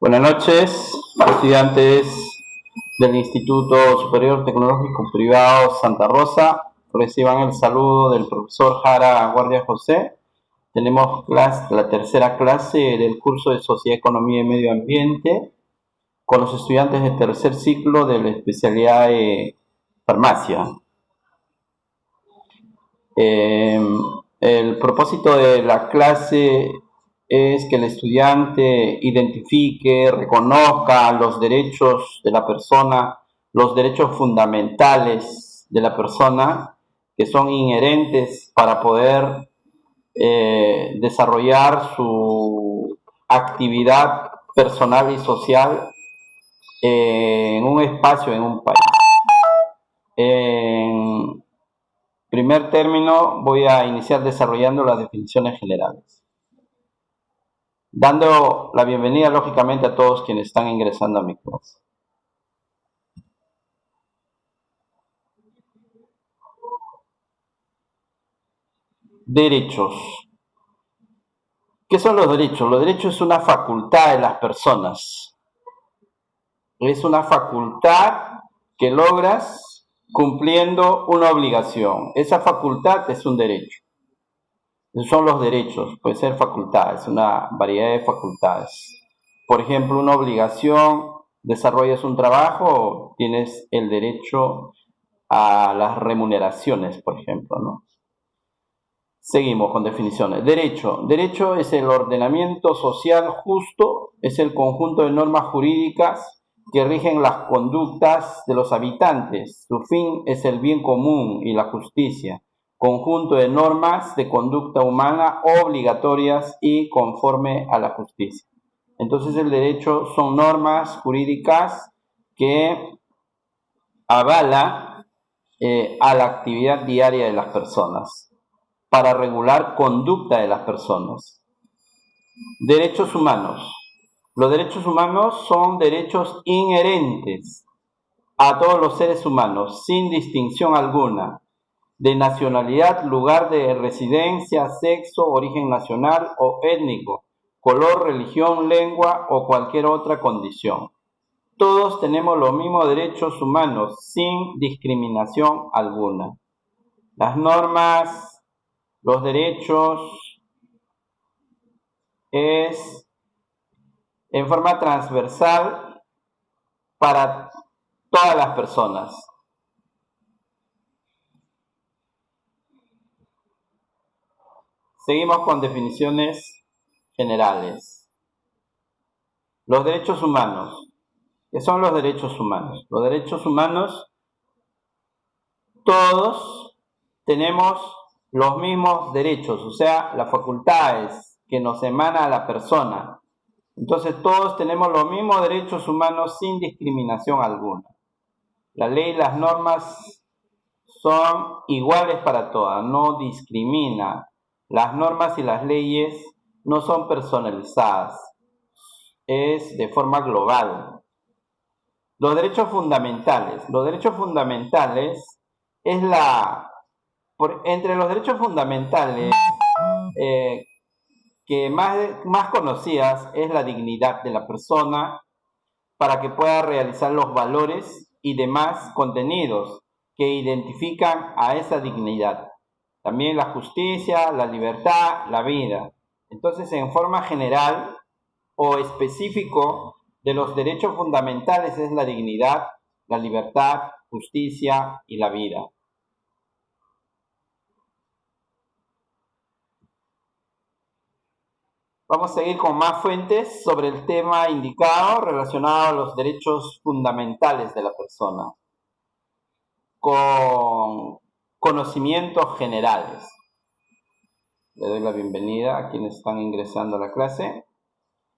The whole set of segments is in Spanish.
Buenas noches, estudiantes del Instituto Superior Tecnológico Privado Santa Rosa. Reciban el saludo del profesor Jara Guardia José. Tenemos la tercera clase del curso de Sociedad, Economía y Medio Ambiente con los estudiantes de tercer ciclo de la especialidad de farmacia. El propósito de la clase es que el estudiante identifique, reconozca los derechos de la persona, los derechos fundamentales de la persona que son inherentes para poder desarrollar su actividad personal y social en un espacio, en un país. En primer término voy a iniciar desarrollando las definiciones generales, dando la bienvenida lógicamente a todos quienes están ingresando a mi clase. Derechos. ¿Qué son los derechos? Los derechos es una facultad de las personas. Es una facultad que logras cumpliendo una obligación. Esa facultad es un derecho. Esos son los derechos, puede ser facultades, una variedad de facultades. Por ejemplo, una obligación, desarrollas un trabajo, tienes el derecho a las remuneraciones, por ejemplo, ¿no? Seguimos con definiciones. Derecho. Derecho es el ordenamiento social justo, es el conjunto de normas jurídicas que rigen las conductas de los habitantes. Su fin es el bien común y la justicia. Conjunto de normas de conducta humana obligatorias y conforme a la justicia. Entonces el derecho son normas jurídicas que avalan a la actividad diaria de las personas para regular conducta de las personas. Derechos humanos. Los derechos humanos son derechos inherentes a todos los seres humanos, sin distinción alguna, de nacionalidad, lugar de residencia, sexo, origen nacional o étnico, color, religión, lengua o cualquier otra condición. Todos tenemos los mismos derechos humanos, sin discriminación alguna. Las normas, los derechos es en forma transversal para todas las personas. Seguimos con definiciones generales. Los derechos humanos. ¿Qué son los derechos humanos? Los derechos humanos, todos tenemos los mismos derechos, o sea, las facultades que nos emana a la persona. Entonces todos tenemos los mismos derechos humanos sin discriminación alguna. La ley y las normas son iguales para todas, no discrimina. Las normas y las leyes no son personalizadas, es de forma global. Los derechos fundamentales. Los derechos fundamentales es entre los derechos fundamentales que más conocidas es la dignidad de la persona para que pueda realizar los valores y demás contenidos que identifican a esa dignidad. También la justicia, la libertad, la vida. Entonces, en forma general o específico de los derechos fundamentales es la dignidad, la libertad, justicia y la vida. Vamos a seguir con más fuentes sobre el tema indicado relacionado a los derechos fundamentales de la persona, con conocimientos generales. Le doy la bienvenida a quienes están ingresando a la clase.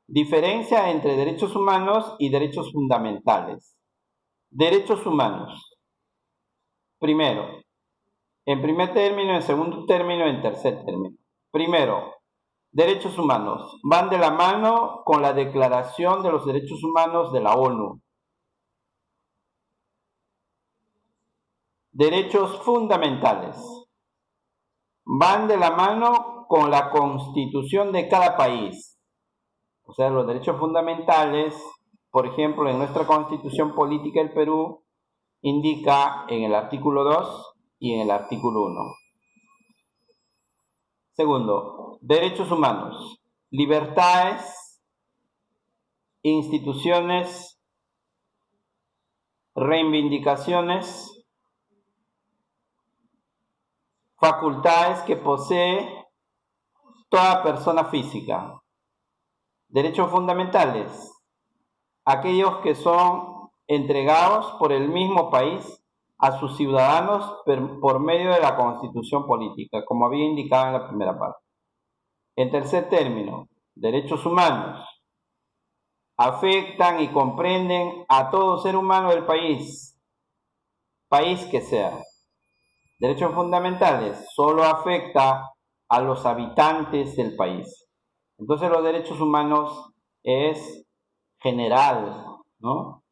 Diferencia entre derechos humanos y derechos fundamentales. Derechos humanos. Primero, en primer término, en segundo término, en tercer término. Primero, derechos humanos. Van de la mano con la Declaración de los Derechos Humanos de la ONU. Derechos fundamentales. Van de la mano con la Constitución de cada país. O sea, los derechos fundamentales, por ejemplo, en nuestra Constitución Política del Perú, indica en el artículo 2 y en el artículo 1. Segundo, derechos humanos, libertades, instituciones, reivindicaciones, facultades que posee toda persona física. Derechos fundamentales, aquellos que son entregados por el mismo país a sus ciudadanos por medio de la Constitución política, como había indicado en la primera parte. En tercer término, derechos humanos afectan y comprenden a todo ser humano del país que sea. Derechos fundamentales solo afecta a los habitantes del país. Entonces los derechos humanos es general, ¿no?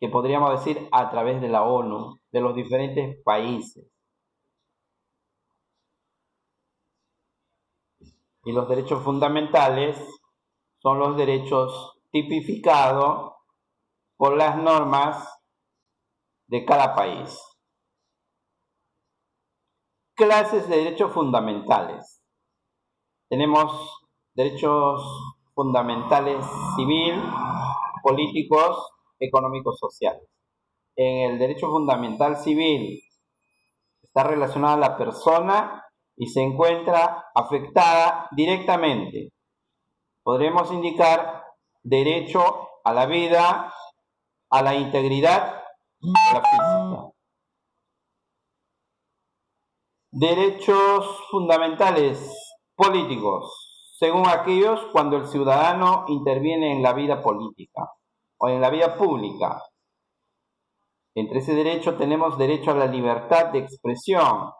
Que podríamos decir a través de la ONU, de los diferentes países. Y los derechos fundamentales son los derechos tipificados por las normas de cada país. Clases de derechos fundamentales. Tenemos derechos fundamentales civil, políticos, económicos, sociales. En el derecho fundamental civil está relacionada a la persona y se encuentra afectada directamente. Podremos indicar derecho a la vida, a la integridad, a la física. Derechos fundamentales políticos, según aquellos cuando el ciudadano interviene en la vida política o en la vida pública. Entre ese derecho tenemos derecho a la libertad de expresión,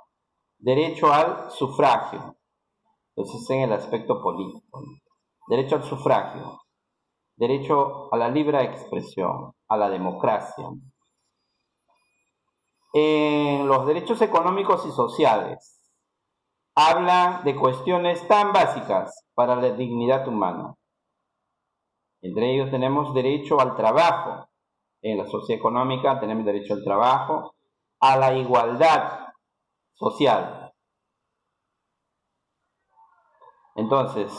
derecho al sufragio. Entonces, en el aspecto político. Derecho al sufragio, derecho a la libre expresión, a la democracia. En los derechos económicos y sociales, hablan de cuestiones tan básicas para la dignidad humana. Entre ellos tenemos derecho al trabajo. En la sociedad económica tenemos derecho al trabajo, a la igualdad social. Entonces,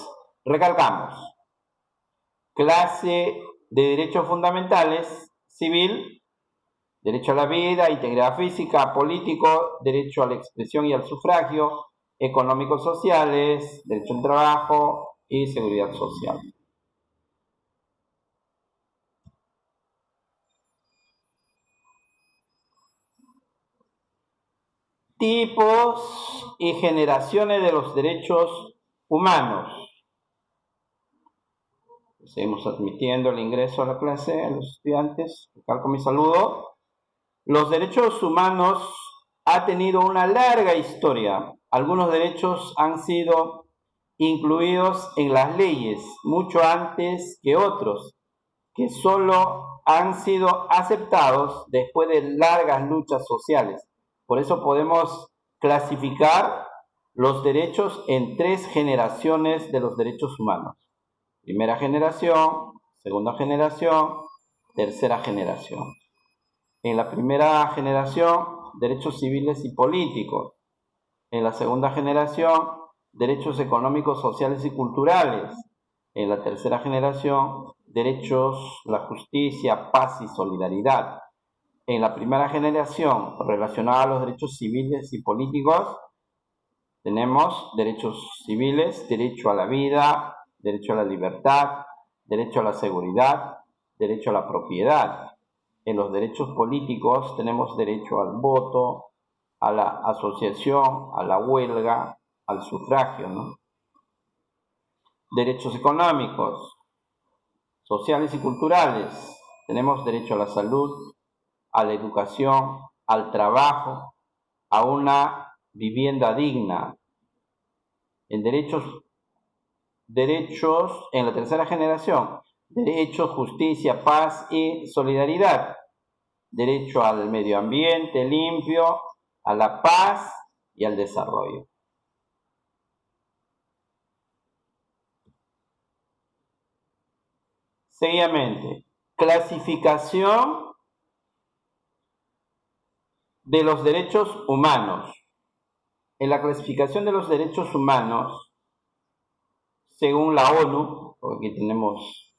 recalcamos, clase de derechos fundamentales, civil, derecho a la vida, integridad física, político, derecho a la expresión y al sufragio, económicos sociales, derecho al trabajo y seguridad social. Tipos y generaciones de los derechos humanos. Seguimos admitiendo el ingreso a la clase a los estudiantes. Recalco mi saludo. Los derechos humanos han tenido una larga historia. Algunos derechos han sido incluidos en las leyes mucho antes que otros, que solo han sido aceptados después de largas luchas sociales. Por eso podemos clasificar los derechos en 3 generaciones de los derechos humanos. Primera generación, segunda generación, tercera generación. En la primera generación, derechos civiles y políticos. En la segunda generación, derechos económicos, sociales y culturales. En la tercera generación, derechos, la justicia, paz y solidaridad. En la primera generación, relacionada a los derechos civiles y políticos, tenemos derechos civiles, derecho a la vida, derecho a la libertad, derecho a la seguridad, derecho a la propiedad. En los derechos políticos tenemos derecho al voto, a la asociación, a la huelga, al sufragio, ¿no? Derechos económicos, sociales y culturales. Tenemos derecho a la salud, a la educación, al trabajo, a una vivienda digna. En derechos en la tercera generación, derechos, justicia, paz y solidaridad. Derecho al medio ambiente limpio, a la paz y al desarrollo. Seguidamente, clasificación de los derechos humanos. En la clasificación de los derechos humanos, según la ONU, porque aquí tenemos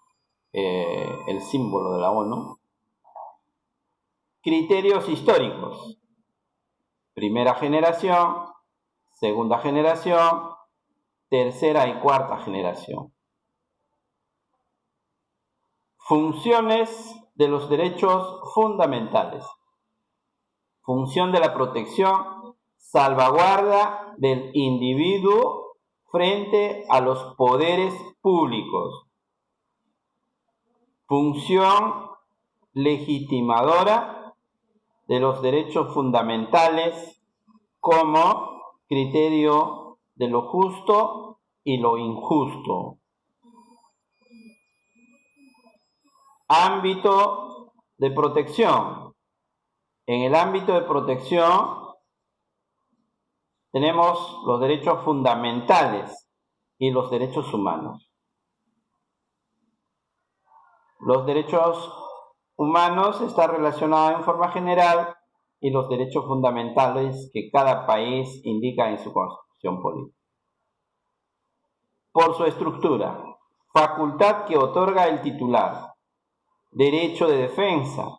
el símbolo de la ONU, criterios históricos. Primera generación, segunda generación, tercera y cuarta generación. Funciones de los derechos fundamentales. Función de la protección, salvaguarda del individuo frente a los poderes públicos. Función legitimadora de los derechos fundamentales como criterio de lo justo y lo injusto. Ámbito de protección. En el ámbito de protección tenemos los derechos fundamentales y los derechos humanos. Los derechos humanos están relacionados en forma general y los derechos fundamentales que cada país indica en su constitución política. Por su estructura, facultad que otorga el titular, derecho de defensa,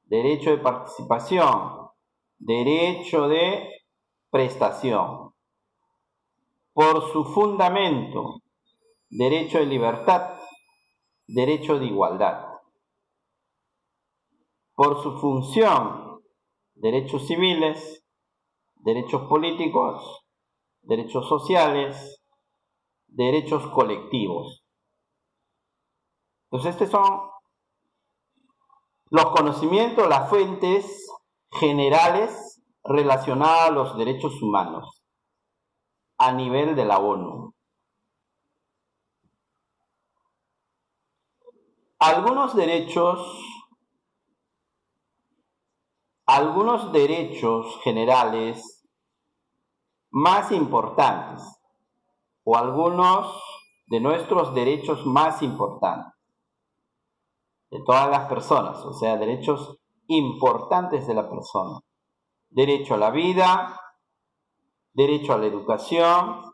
derecho de participación, derecho de prestación. Por su fundamento, derecho de libertad, derecho de igualdad. Por su función, derechos civiles, derechos políticos, derechos sociales, derechos colectivos. Entonces, estos son los conocimientos, las fuentes generales relacionadas a los derechos humanos a nivel de la ONU. Algunos derechos generales más importantes o algunos de nuestros derechos más importantes de todas las personas, o sea, derechos importantes de la persona. Derecho a la vida, derecho a la educación,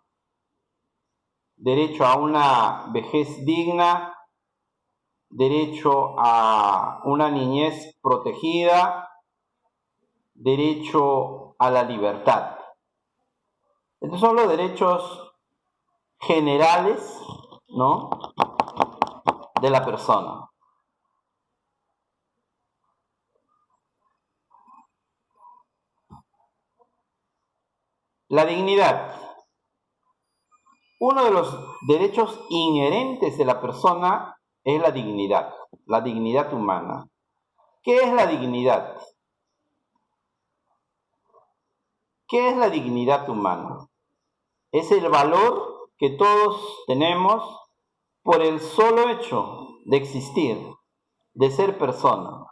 derecho a una vejez digna, derecho a una niñez protegida, derecho a la libertad. Estos son los derechos generales, ¿no?, de la persona. La dignidad. Uno de los derechos inherentes de la persona es la dignidad humana. ¿Qué es la dignidad? ¿Qué es la dignidad humana? Es el valor que todos tenemos por el solo hecho de existir, de ser persona.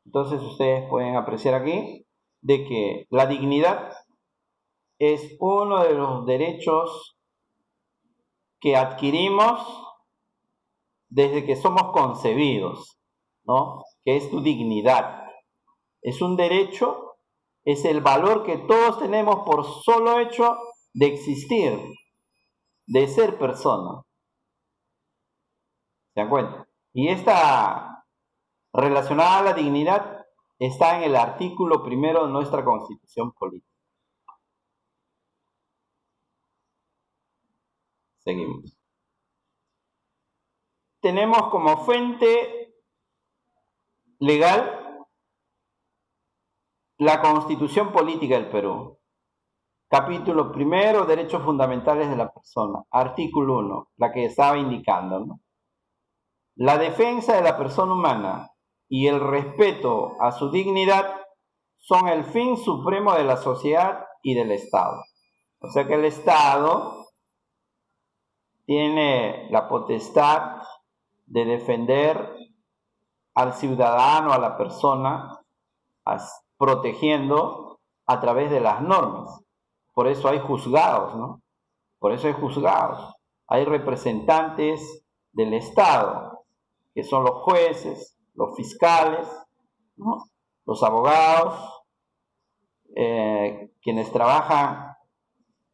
Entonces ustedes pueden apreciar aquí de que la dignidad es uno de los derechos que adquirimos desde que somos concebidos, ¿no? Que es tu dignidad. Es un derecho, es el valor que todos tenemos por solo hecho de existir, de ser persona. ¿Se dan cuenta? Y esta relacionada a la dignidad está en el artículo 1 de nuestra Constitución Política. Seguimos. Tenemos como fuente legal la Constitución Política del Perú. Capítulo 1, Derechos Fundamentales de la Persona. Artículo 1, la que estaba indicando, ¿no? La defensa de la persona humana y el respeto a su dignidad son el fin supremo de la sociedad y del Estado. O sea que el Estado tiene la potestad de defender al ciudadano, a la persona, protegiendo a través de las normas. Por eso hay juzgados, ¿no? Por eso hay juzgados. Hay representantes del Estado que son los jueces, los fiscales, ¿no? Los abogados, quienes trabajan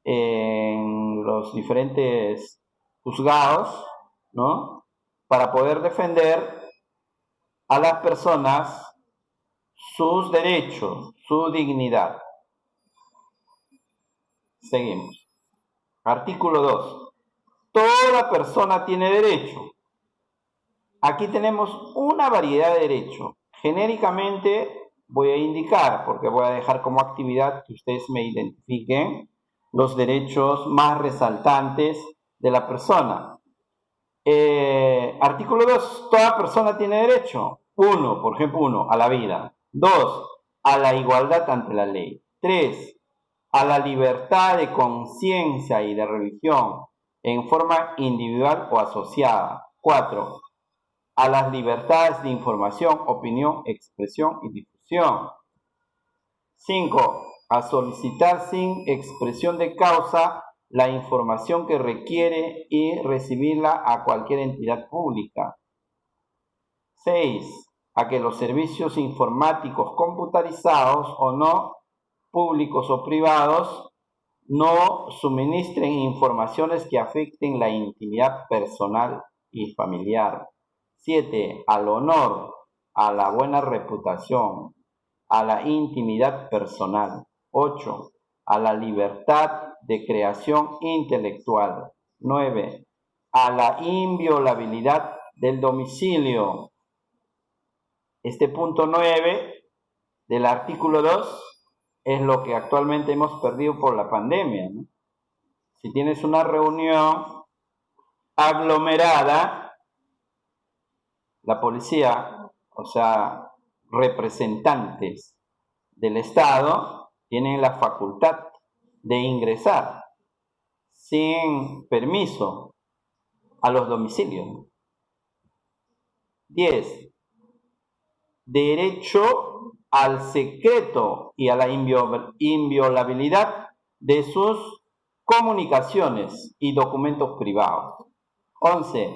en los diferentes juzgados, ¿no? Para poder defender a las personas sus derechos, su dignidad. Seguimos. Artículo 2. Toda persona tiene derecho. Aquí tenemos una variedad de derechos. Genéricamente voy a indicar, porque voy a dejar como actividad que ustedes me identifiquen los derechos más resaltantes de la persona. Artículo 2. Toda persona tiene derecho. 1, por ejemplo, 1, a la vida. 2, a la igualdad ante la ley. 3, a la libertad de conciencia y de religión en forma individual o asociada. 4, a las libertades de información, opinión, expresión y difusión. 5, a solicitar sin expresión de causa la información que requiere y recibirla a cualquier entidad pública. 6, a que los servicios informáticos computarizados o no, públicos o privados, no suministren informaciones que afecten la intimidad personal y familiar. 7, al honor, a la buena reputación, a la intimidad personal. 8, a la libertad de creación intelectual. 9, a la inviolabilidad del domicilio. Este punto 9 del artículo 2 es lo que actualmente hemos perdido por la pandemia, ¿no? Si tienes una reunión aglomerada, la policía, o sea, representantes del Estado, tienen la facultad de ingresar sin permiso a los domicilios. 10. Derecho al secreto y a la inviolabilidad de sus comunicaciones y documentos privados. 11.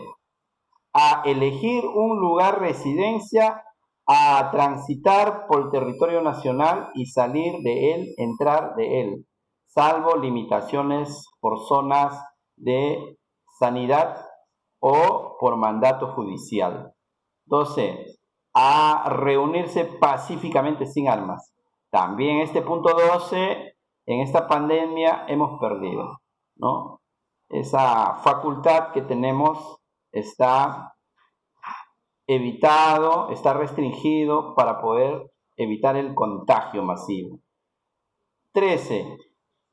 A elegir un lugar residencia, a transitar por el territorio nacional y salir de él, entrar de él, salvo limitaciones por zonas de sanidad o por mandato judicial. 12. A reunirse pacíficamente sin armas. También este punto 12, en esta pandemia hemos perdido, ¿no? Esa facultad que tenemos está evitado, está restringido para poder evitar el contagio masivo. 13.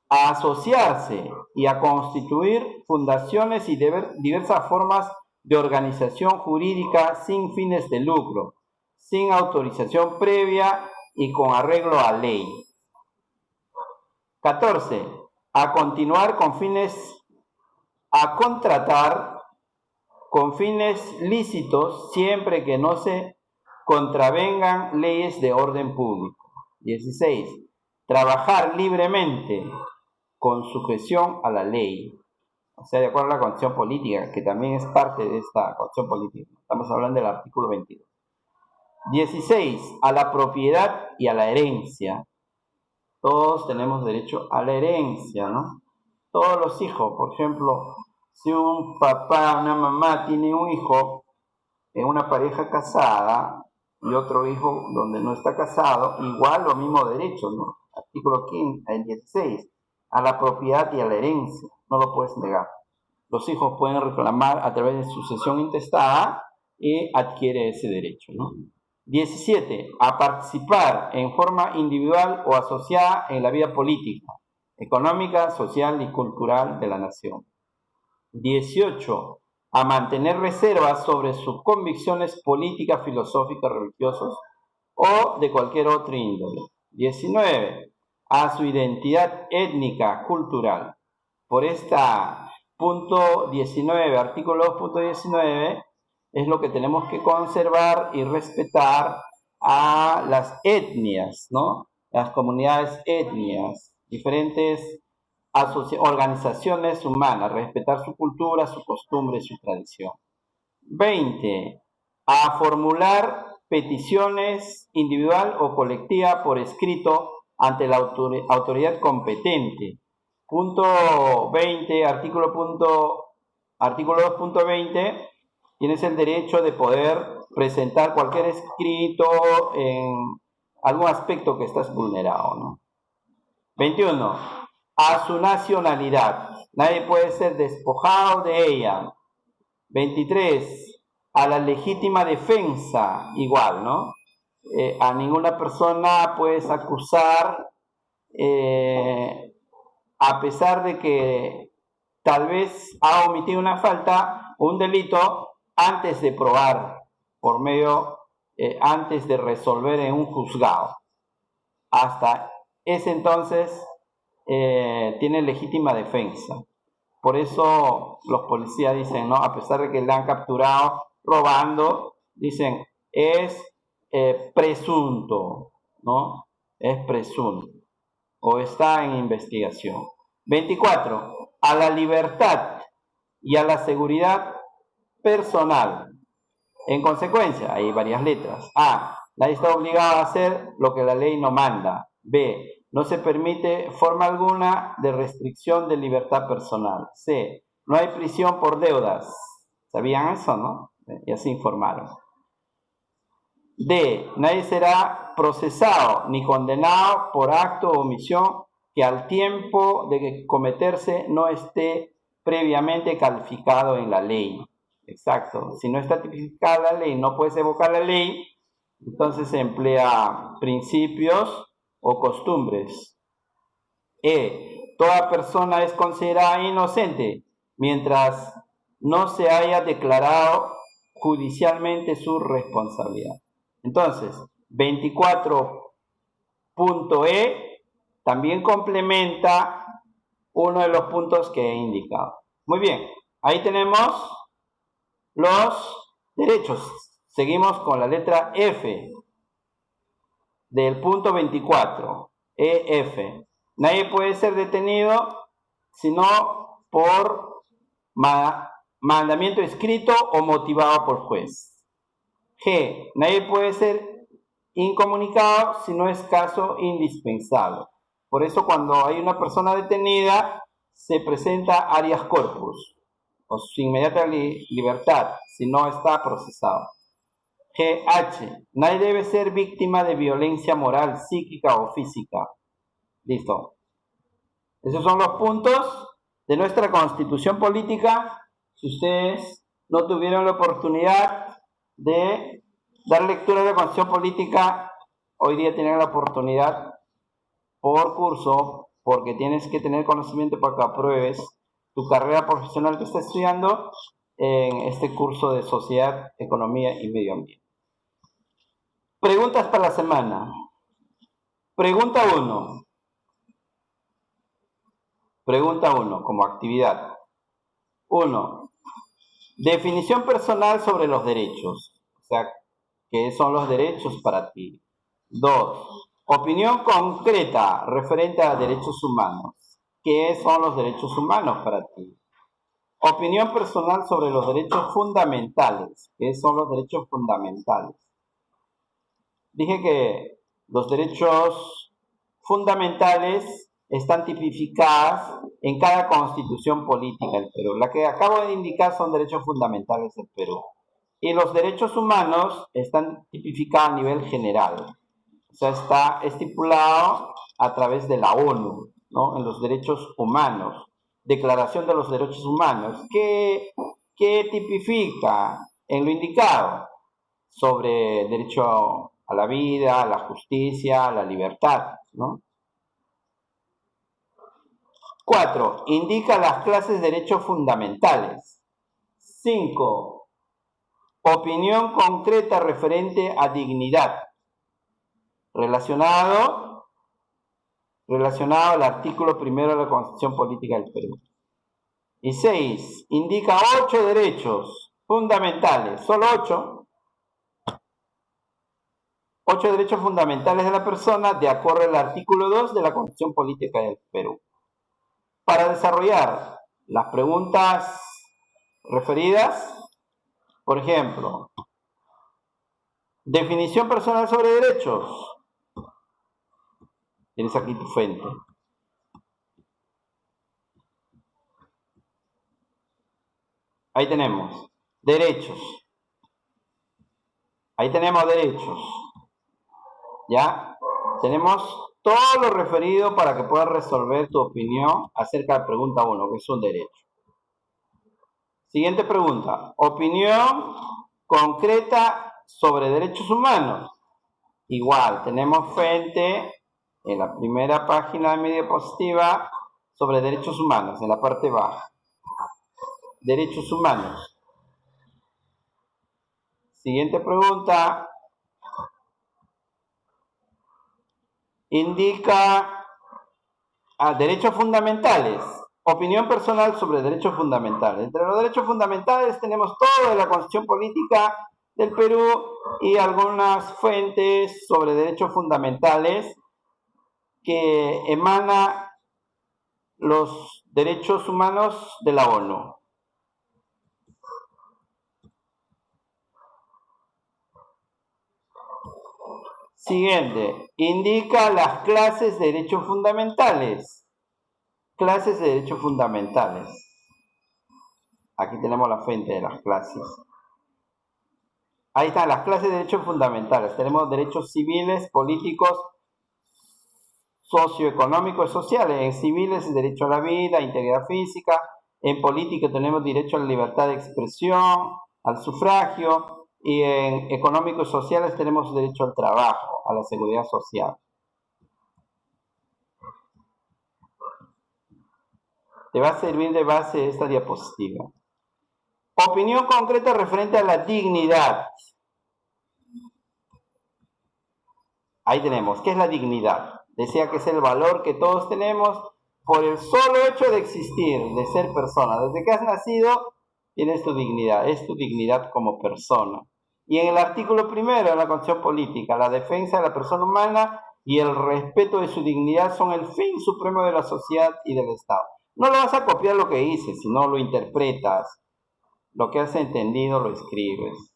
A asociarse y a constituir fundaciones y diversas formas de organización jurídica sin fines de lucro, sin autorización previa y con arreglo a ley. 14. A continuar con fines, a contratar con fines lícitos siempre que no se contravengan leyes de orden público. 16. Trabajar libremente con sujeción a la ley, o sea, de acuerdo a la constitución política, que también es parte de esta constitución política. Estamos hablando del artículo 22. 16. A la propiedad y a la herencia. Todos tenemos derecho a la herencia, ¿no? Todos los hijos, por ejemplo, si un papá, una mamá tiene un hijo en una pareja casada y otro hijo donde no está casado, igual los mismos derechos, ¿no? Artículo 15, 16. A la propiedad y a la herencia, no lo puedes negar. Los hijos pueden reclamar a través de sucesión intestada y adquiere ese derecho, ¿no? 17. A participar en forma individual o asociada en la vida política, económica, social y cultural de la nación. 18. A mantener reservas sobre sus convicciones políticas, filosóficas, religiosas o de cualquier otro índole. 19. A su identidad étnica, cultural. Por esta punto 19, artículo 2.19, es lo que tenemos que conservar y respetar a las etnias, ¿no? Las comunidades etnias, diferentes organizaciones humanas, respetar su cultura, su costumbre, su tradición. 20. a formular peticiones individual o colectiva por escrito ante la autoridad competente. Punto 20, artículo 2.20, tienes el derecho de poder presentar cualquier escrito en algún aspecto que estás vulnerado, ¿no? 21. A su nacionalidad. Nadie puede ser despojado de ella. 23. A la legítima defensa, igual, ¿no? A ninguna persona puedes acusar a pesar de que tal vez ha omitido una falta o un delito antes de probar por medio, antes de resolver en un juzgado. Hasta ese entonces tiene legítima defensa. Por eso los policías dicen, ¿no? A pesar de que le han capturado robando, dicen, es presunto, ¿no? Es presunto o está en investigación. 24. A la libertad y a la seguridad personal. En consecuencia, hay varias letras. A. Nadie está obligado a hacer lo que la ley no manda. B. No se permite forma alguna de restricción de libertad personal. C. No hay prisión por deudas. ¿Sabían eso, no? Ya se informaron. D. Nadie será procesado ni condenado por acto o omisión que al tiempo de cometerse no esté previamente calificado en la ley. Exacto. Si no está tipificada la ley, no puedes evocar la ley, entonces se emplea principios o costumbres. E. Toda persona es considerada inocente mientras no se haya declarado judicialmente su responsabilidad. Entonces, 24.e también complementa uno de los puntos que he indicado. Muy bien, ahí tenemos los derechos. Seguimos con la letra F del punto 24, EF. Nadie puede ser detenido sino por mandamiento escrito o motivado por juez. G. Nadie puede ser incomunicado si no es caso indispensable. Por eso cuando hay una persona detenida se presenta habeas corpus o su inmediata libertad si no está procesado. GH. Nadie debe ser víctima de violencia moral, psíquica o física. Listo. Esos son los puntos de nuestra Constitución Política. Si ustedes no tuvieron la oportunidad de dar lectura a la Constitución Política, hoy día tienen la oportunidad por curso, porque tienes que tener conocimiento para que apruebes tu carrera profesional que estás estudiando en este curso de Sociedad, Economía y Medio Ambiente. Preguntas para la semana. Pregunta 1. Pregunta 1, como actividad. 1. Definición personal sobre los derechos. O sea, ¿qué son los derechos para ti? 2. Opinión concreta referente a derechos humanos. ¿Qué son los derechos humanos para ti? Opinión personal sobre los derechos fundamentales. ¿Qué son los derechos fundamentales? Dije que los derechos fundamentales están tipificadas en cada constitución política del Perú. La que acabo de indicar son derechos fundamentales del Perú. Y los derechos humanos están tipificados a nivel general. O sea, está estipulado a través de la ONU, ¿no? En los derechos humanos. Declaración de los Derechos Humanos. ¿Qué tipifica en lo indicado? Sobre derecho a la vida, a la justicia, a la libertad, ¿no? 4. Indica las clases de derechos fundamentales. 5. Opinión concreta referente a dignidad. Relacionado al artículo 1 de la Constitución Política del Perú. Y 6. Indica 8 derechos fundamentales, solo 8. 8 derechos fundamentales de la persona de acuerdo al artículo 2 de la Constitución Política del Perú. Para desarrollar las preguntas referidas, por ejemplo, Definición personal sobre derechos. Tienes aquí tu fuente. Ahí tenemos derechos. Ahí tenemos derechos. ¿Ya? Tenemos todo lo referido para que puedas resolver tu opinión acerca de la pregunta 1, que es un derecho. Siguiente pregunta. Opinión concreta sobre derechos humanos. Igual, tenemos fuente en la primera página de mi diapositiva sobre derechos humanos, en la parte baja. Derechos humanos. Siguiente pregunta. Indica derechos fundamentales. Opinión personal sobre derechos fundamentales. Entre los derechos fundamentales tenemos todo de la Constitución Política del Perú y algunas fuentes sobre derechos fundamentales que emanan los derechos humanos de la ONU. Siguiente, indica las clases de derechos fundamentales. Clases de derechos fundamentales. Aquí tenemos la fuente de las clases. Ahí están las clases de derechos fundamentales. Tenemos derechos civiles, políticos, socioeconómicos y sociales. En civiles, derecho a la vida, integridad física. En política tenemos derecho a la libertad de expresión, al sufragio. Y en económicos y sociales tenemos derecho al trabajo, a la seguridad social. Te va a servir de base esta diapositiva. Opinión concreta referente a la dignidad. Ahí tenemos, ¿qué es la dignidad? Decía que es el valor que todos tenemos por el solo hecho de existir, de ser persona. Desde que has nacido, tienes tu dignidad, es tu dignidad como persona. Y en el artículo primero de la Constitución Política, la defensa de la persona humana y el respeto de su dignidad son el fin supremo de la sociedad y del Estado. No lo vas a copiar lo que dices, sino lo interpretas. Lo que has entendido lo escribes.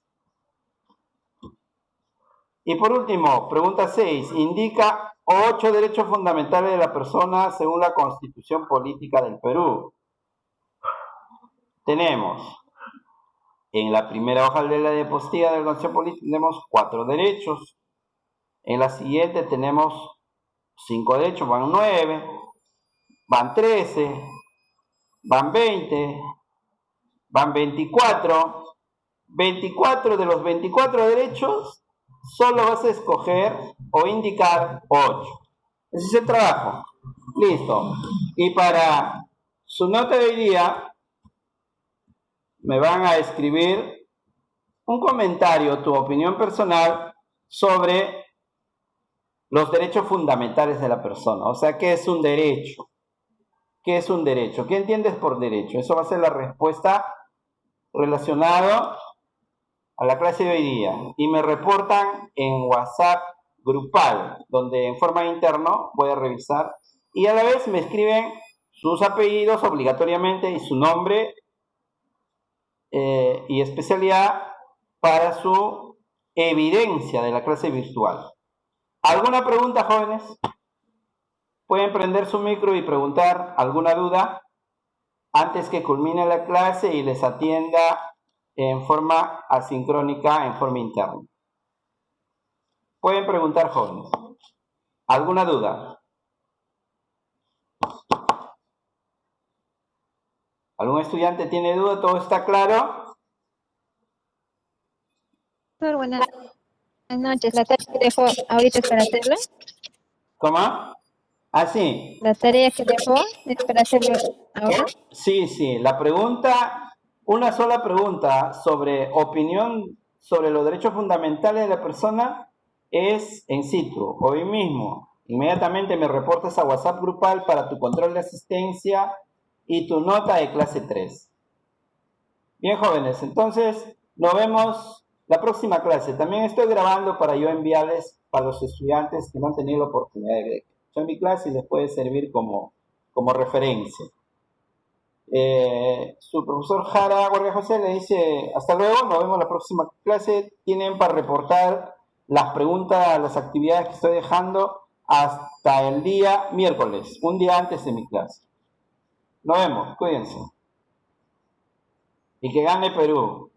Y por último, pregunta 6. Indica 8 derechos fundamentales de la persona según la Constitución Política del Perú. Tenemos, en la primera hoja de la diapositiva de la Constitución Política tenemos 4 derechos. En la siguiente tenemos 5 derechos, van 9, van 13, van 20, van 24. 24 de los 24 derechos, solo vas a escoger o indicar 8. Ese es el trabajo. Listo. Y para su nota de hoy día, me van a escribir un comentario, tu opinión personal sobre los derechos fundamentales de la persona. O sea, ¿qué es un derecho? ¿Qué es un derecho? ¿Qué entiendes por derecho? Eso va a ser la respuesta relacionada a la clase de hoy día. Y me reportan en WhatsApp grupal, donde en forma interna voy a revisar. Y a la vez me escriben sus apellidos obligatoriamente y su nombre y especialidad para su evidencia de la clase virtual. ¿Alguna pregunta, jóvenes? Pueden prender su micro y preguntar alguna duda antes que culmine la clase y les atienda en forma asincrónica, en forma interna. Pueden preguntar, jóvenes. ¿Alguna duda? ¿Algún estudiante tiene duda? ¿Todo está claro? Buenas noches. La tarea que dejó ahorita es para hacerla. ¿Cómo? Ah, sí. La tarea que dejó es para hacerlo ahora. Sí, sí. La pregunta, una sola pregunta sobre opinión sobre los derechos fundamentales de la persona es en situ, hoy mismo. Inmediatamente me reportas a WhatsApp grupal para tu control de asistencia y tu nota de clase 3. Bien, jóvenes, entonces nos vemos la próxima clase. También estoy grabando para yo enviarles para los estudiantes que no han tenido la oportunidad de escuchar mi clase y les puede servir como referencia. Su profesor Jara Guardia José le dice hasta luego, nos vemos la próxima clase. Tienen para reportar las preguntas, las actividades que estoy dejando hasta el día miércoles, un día antes de mi clase. Nos vemos, cuídense. Y que gane Perú.